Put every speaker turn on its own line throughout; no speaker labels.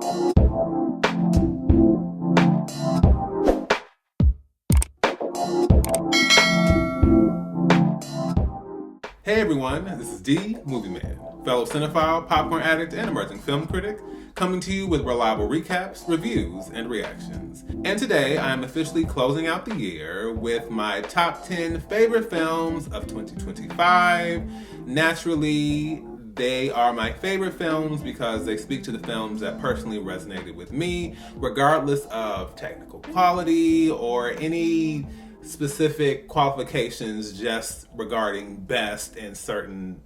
Hey everyone, this is D, Movieman, fellow cinephile, popcorn addict, and emerging film critic, coming to you with reliable recaps, reviews, and reactions. And today I am officially closing out the year with my top 10 favorite films of 2025. Naturally, they are my favorite films because they speak to the films that personally resonated with me, regardless of technical quality or any specific qualifications just regarding best in certain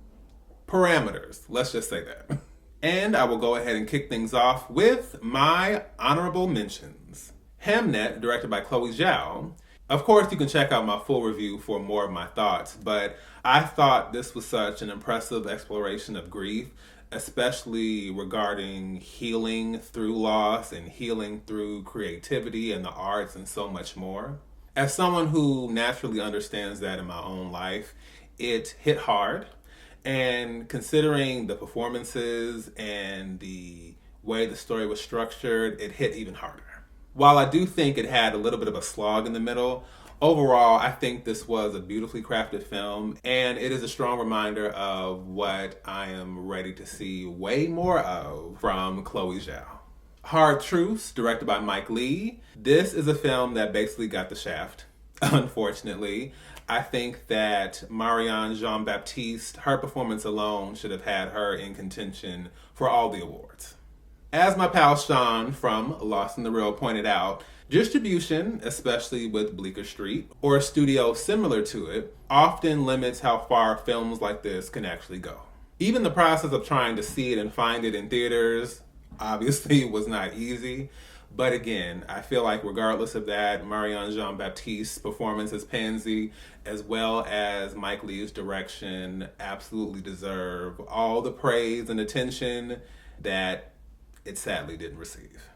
parameters. Let's just say that. And I will go ahead and kick things off with my honorable mentions. Hamnet, directed by Chloe Zhao. Of course, you can check out my full review for more of my thoughts, but I thought this was such an impressive exploration of grief, especially regarding healing through loss and healing through creativity and the arts and so much more. As someone who naturally understands that in my own life, it hit hard. And considering the performances and the way the story was structured, it hit even harder. While I do think it had a little bit of a slog in the middle, overall, I think this was a beautifully crafted film, and it is a strong reminder of what I am ready to see way more of from Chloe Zhao. Hard Truths, directed by Mike Lee. This is a film that basically got the shaft, unfortunately. I think that Marianne Jean-Baptiste, her performance alone should have had her in contention for all the awards. As my pal Sean from Lost in the Real pointed out, distribution, especially with Bleecker Street, or a studio similar to it, often limits how far films like this can actually go. Even the process of trying to see it and find it in theaters obviously was not easy, but again, I feel like regardless of that, Marianne Jean-Baptiste's performance as Pansy, as well as Mike Lee's direction, absolutely deserve all the praise and attention that it sadly didn't receive.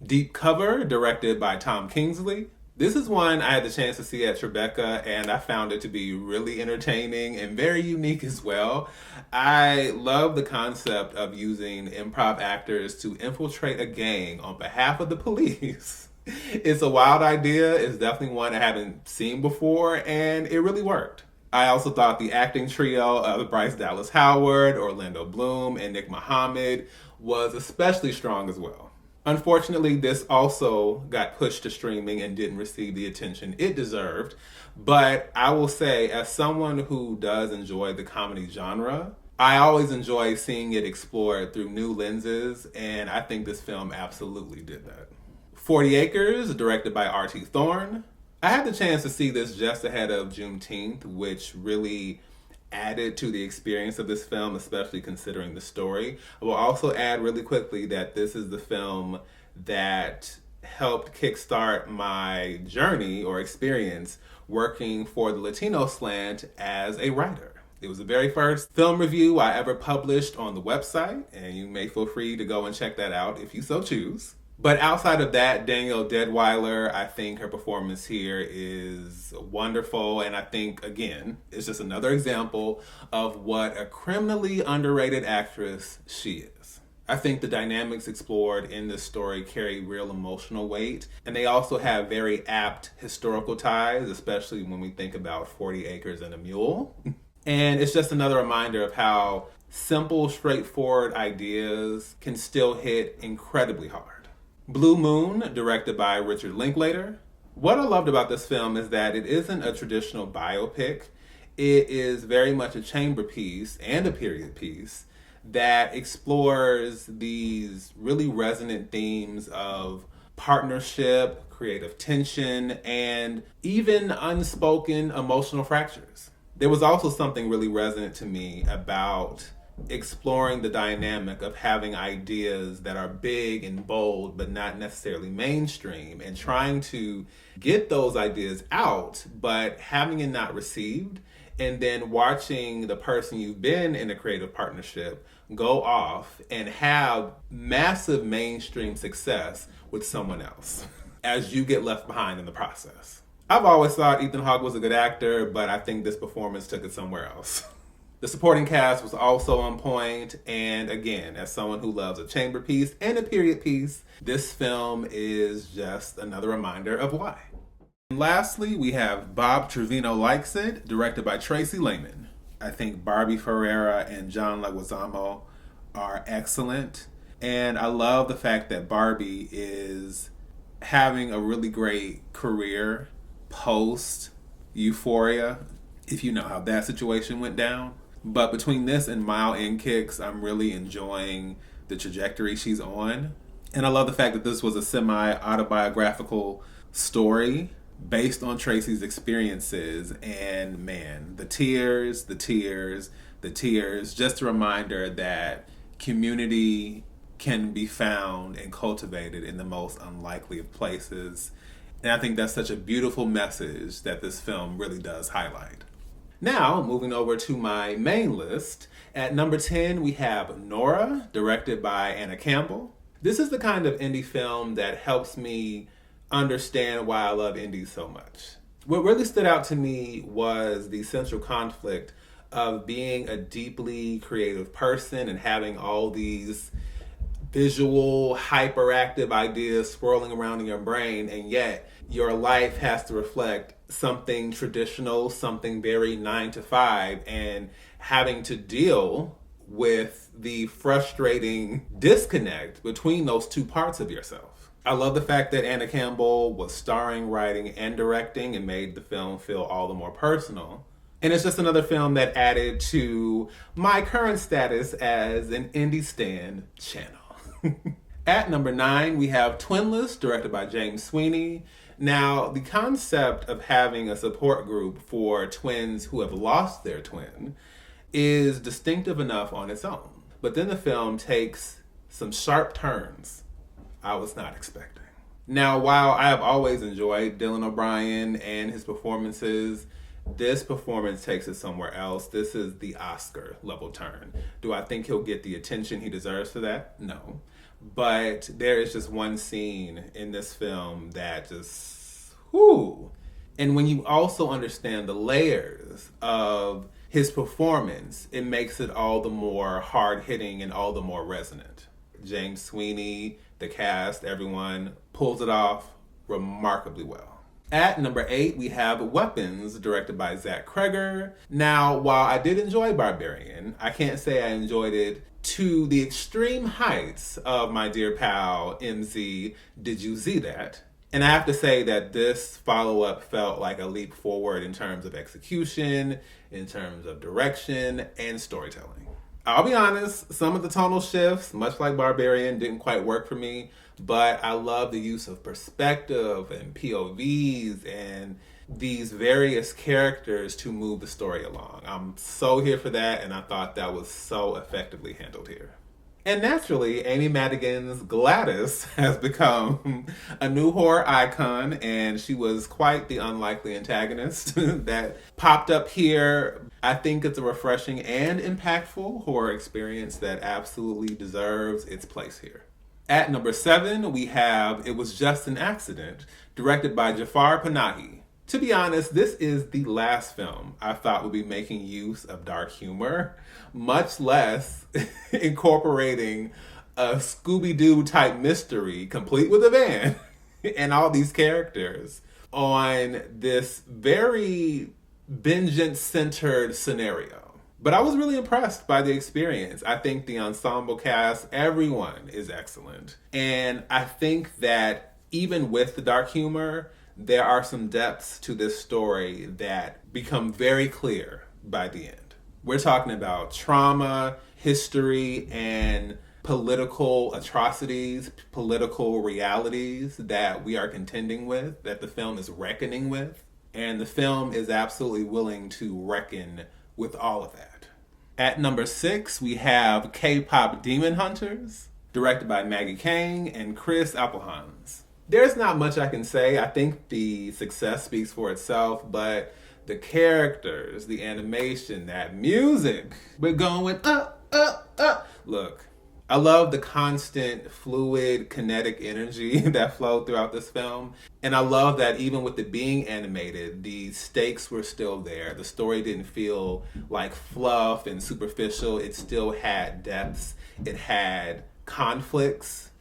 Deep Cover, directed by Tom Kingsley. This is one I had the chance to see at Tribeca, and I found it to be really entertaining and very unique as well. I love the concept of using improv actors to infiltrate a gang on behalf of the police. It's a wild idea. It's definitely one I haven't seen before, and it really worked. I also thought the acting trio of Bryce Dallas Howard, Orlando Bloom, and Nick Mohammed was especially strong as well. Unfortunately, this also got pushed to streaming and didn't receive the attention it deserved. But I will say, as someone who does enjoy the comedy genre, I always enjoy seeing it explored through new lenses, and I think this film absolutely did that. 40 Acres, directed by R.T. Thorne. I had the chance to see this just ahead of Juneteenth, which really added to the experience of this film, especially considering the story. I will also add really quickly that this is the film that helped kickstart my journey or experience working for the Latino slant as a writer. It was the very first film review I ever published on the website, and you may feel free to go and check that out if you so choose. But outside of that, Danielle Deadwyler, I think her performance here is wonderful. And I think, again, it's just another example of what a criminally underrated actress she is. I think the dynamics explored in this story carry real emotional weight. And they also have very apt historical ties, especially when we think about 40 Acres and a Mule. And it's just another reminder of how simple, straightforward ideas can still hit incredibly hard. Blue Moon, directed by Richard Linklater. What I loved about this film is that it isn't a traditional biopic. It is very much a chamber piece and a period piece that explores these really resonant themes of partnership, creative tension, and even unspoken emotional fractures. There was also something really resonant to me about exploring the dynamic of having ideas that are big and bold but not necessarily mainstream, and trying to get those ideas out but having it not received, and then watching the person you've been in a creative partnership go off and have massive mainstream success with someone else as you get left behind in the process. I've always thought Ethan Hawke was a good actor, but I think this performance took it somewhere else. The supporting cast was also on point, and again, as someone who loves a chamber piece and a period piece, this film is just another reminder of why. And lastly, we have Bob Trevino Likes It, directed by Tracy Lehman. I think Barbie Ferreira and John Leguizamo are excellent, and I love the fact that Barbie is having a really great career post Euphoria, if you know how that situation went down. But between this and Mile End Kicks, I'm really enjoying the trajectory she's on. And I love the fact that this was a semi-autobiographical story based on Tracy's experiences. And man, the tears, just a reminder that community can be found and cultivated in the most unlikely of places. And I think that's such a beautiful message that this film really does highlight. Now, moving over to my main list, at number 10, we have Nora, directed by Anna Campbell. This is the kind of indie film that helps me understand why I love indies so much. What really stood out to me was the central conflict of being a deeply creative person and having all these visual, hyperactive ideas swirling around in your brain, and yet your life has to reflect something traditional, something very 9 to 5, and having to deal with the frustrating disconnect between those two parts of yourself. I love the fact that Anna Campbell was starring, writing, and directing and made the film feel all the more personal. And it's just another film that added to my current status as an indie stan channel. At number 9, we have Twinless, directed by James Sweeney. Now, the concept of having a support group for twins who have lost their twin is distinctive enough on its own. But then the film takes some sharp turns I was not expecting. Now, while I have always enjoyed Dylan O'Brien and his performances, this performance takes it somewhere else. This is the Oscar level turn. Do I think he'll get the attention he deserves for that? No. But there is just one scene in this film that just, whoo. And when you also understand the layers of his performance, it makes it all the more hard-hitting and all the more resonant. James Sweeney, the cast, everyone pulls it off remarkably well. At number 8, we have Weapons, directed by Zach Kreger. Now, while I did enjoy Barbarian, I can't say I enjoyed it to the extreme heights of my dear pal, MZ, Did You See That? And I have to say that this follow-up felt like a leap forward in terms of execution, in terms of direction, and storytelling. I'll be honest, some of the tonal shifts, much like Barbarian, didn't quite work for me, but I love the use of perspective and POVs and these various characters to move the story along. I'm so here for that, and I thought that was so effectively handled here. And naturally, Amy Madigan's Gladys has become a new horror icon, and she was quite the unlikely antagonist that popped up here. I think it's a refreshing and impactful horror experience that absolutely deserves its place here. At number 7, we have It Was Just an Accident, directed by Jafar Panahi. To be honest, this is the last film I thought would be making use of dark humor, much less incorporating a Scooby-Doo type mystery, complete with a van, and all these characters on this very vengeance-centered scenario. But I was really impressed by the experience. I think the ensemble cast, everyone is excellent. And I think that even with the dark humor, there are some depths to this story that become very clear by the end. We're talking about trauma, history, and political atrocities, political realities that we are contending with, that the film is reckoning with. And the film is absolutely willing to reckon with all of that. At number 6, we have K-pop Demon Hunters, directed by Maggie Kang and Chris Appelhans. There's not much I can say. I think the success speaks for itself, but the characters, the animation, that music, we're going up, up, up. Look, I love the constant fluid kinetic energy that flowed throughout this film. And I love that even with it being animated, the stakes were still there. The story didn't feel like fluff and superficial. It still had depths. It had conflicts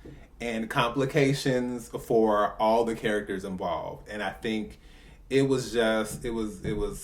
and complications for all the characters involved. And I think it was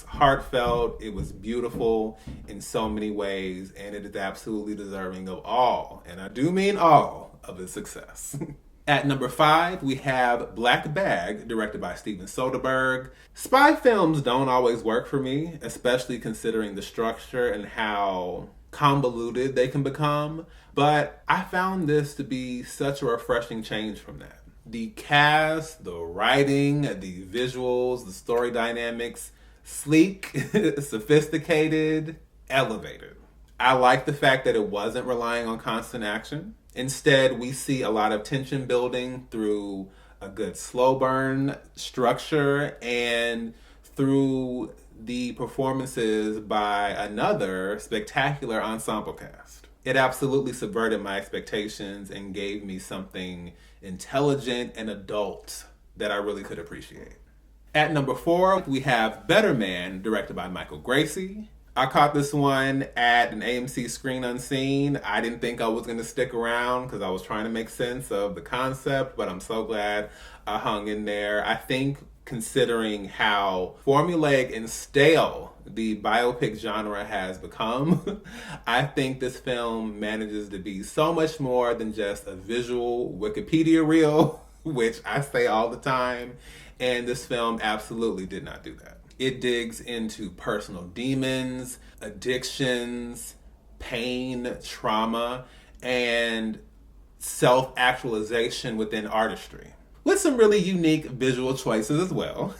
heartfelt, it was beautiful in so many ways, and it is absolutely deserving of all, and I do mean all, of its success. At number 5, we have Black Bag, directed by Steven Soderbergh. Spy films don't always work for me, especially considering the structure and how convoluted they can become, but I found this to be such a refreshing change from that. The cast, the writing, the visuals, the story dynamics, sleek, sophisticated, elevated. I like the fact that it wasn't relying on constant action. Instead, we see a lot of tension building through a good slow burn structure and through the performances by another spectacular ensemble cast. It absolutely subverted my expectations and gave me something intelligent and adult that I really could appreciate. At number 4, we have Better Man, directed by Michael Gracie. I caught this one at an AMC Screen Unseen. I didn't think I was going to stick around because I was trying to make sense of the concept, but I'm so glad I hung in there. I think considering how formulaic and stale the biopic genre has become, I think this film manages to be so much more than just a visual Wikipedia reel, which I say all the time, and this film absolutely did not do that. It digs into personal demons, addictions, pain, trauma, and self-actualization within artistry, with some really unique visual choices as well.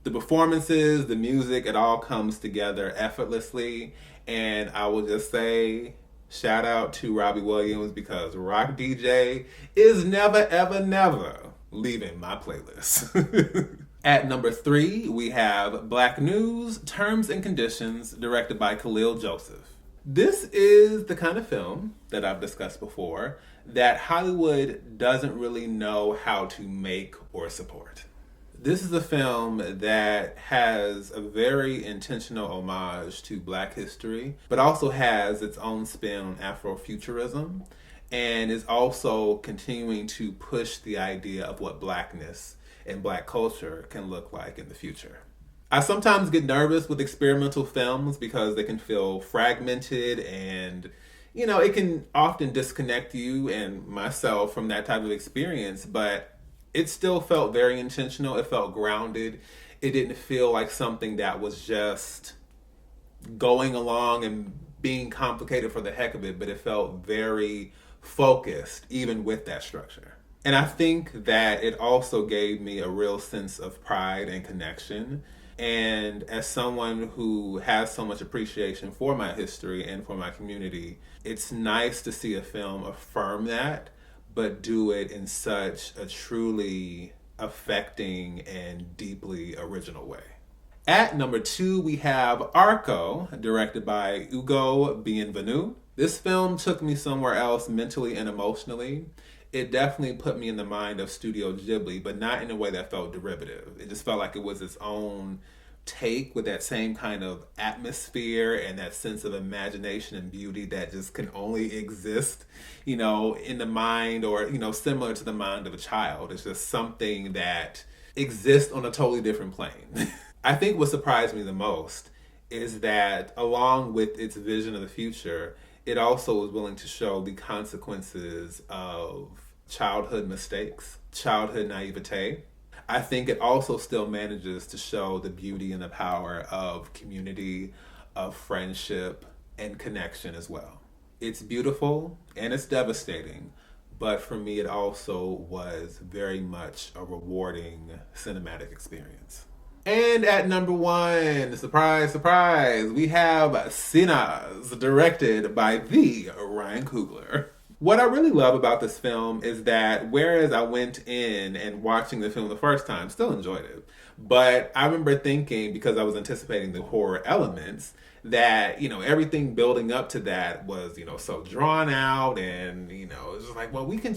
The performances, the music, it all comes together effortlessly. And I will just say, shout out to Robbie Williams, because Rock DJ is never, ever, never leaving my playlist. At number 3, we have Black News, Terms and Conditions, directed by Khalil Joseph. This is the kind of film that I've discussed before that Hollywood doesn't really know how to make or support. This is a film that has a very intentional homage to Black history, but also has its own spin on Afrofuturism, and is also continuing to push the idea of what Blackness and Black culture can look like in the future. I sometimes get nervous with experimental films because they can feel fragmented and, it can often disconnect you and myself from that type of experience, but it still felt very intentional. It felt grounded. It didn't feel like something that was just going along and being complicated for the heck of it, but it felt very focused, even with that structure. And I think that it also gave me a real sense of pride and connection. And as someone who has so much appreciation for my history and for my community, it's nice to see a film affirm that, but do it in such a truly affecting and deeply original way. At number 2, we have Arco, directed by Ugo Bienvenu. This film took me somewhere else mentally and emotionally. It definitely put me in the mind of Studio Ghibli, but not in a way that felt derivative. It just felt like it was its own take with that same kind of atmosphere and that sense of imagination and beauty that just can only exist, in the mind or, similar to the mind of a child. It's just something that exists on a totally different plane. I think what surprised me the most is that along with its vision of the future, it also was willing to show the consequences of childhood mistakes, childhood naivete. I think it also still manages to show the beauty and the power of community, of friendship, and connection as well. It's beautiful and it's devastating, but for me it also was very much a rewarding cinematic experience. And at number 1, surprise, surprise, we have Sinners, directed by the Ryan Coogler. What I really love about this film is that whereas I went in and watching the film the first time, still enjoyed it. But I remember thinking, because I was anticipating the horror elements, that, everything building up to that was, so drawn out and, it's just like, well, we can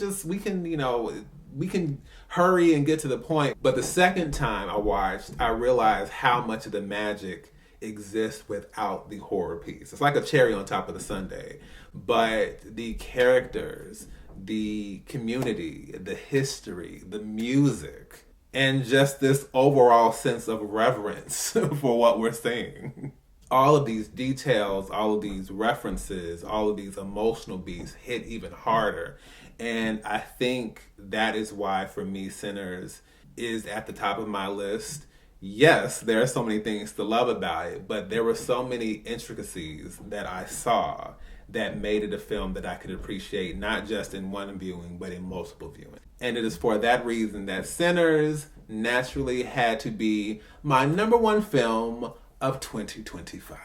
hurry and get to the point. But the second time I watched, I realized how much of the magic exists without the horror piece. It's like a cherry on top of the sundae. But the characters, the community, the history, the music, and just this overall sense of reverence for what we're seeing. All of these details, all of these references, all of these emotional beats hit even harder. And I think that is why, for me, Sinners is at the top of my list. Yes, there are so many things to love about it, but there were so many intricacies that I saw that made it a film that I could appreciate, not just in one viewing, but in multiple viewings. And it is for that reason that Sinners naturally had to be my number one film of 2025.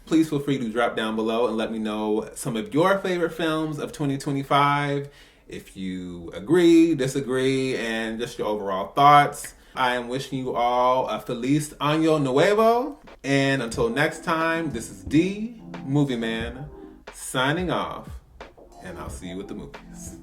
Please feel free to drop down below and let me know some of your favorite films of 2025. If you agree, disagree, and just your overall thoughts. I am wishing you all a Feliz Año Nuevo. And until next time, this is D, Movieman, signing off. And I'll see you at the movies.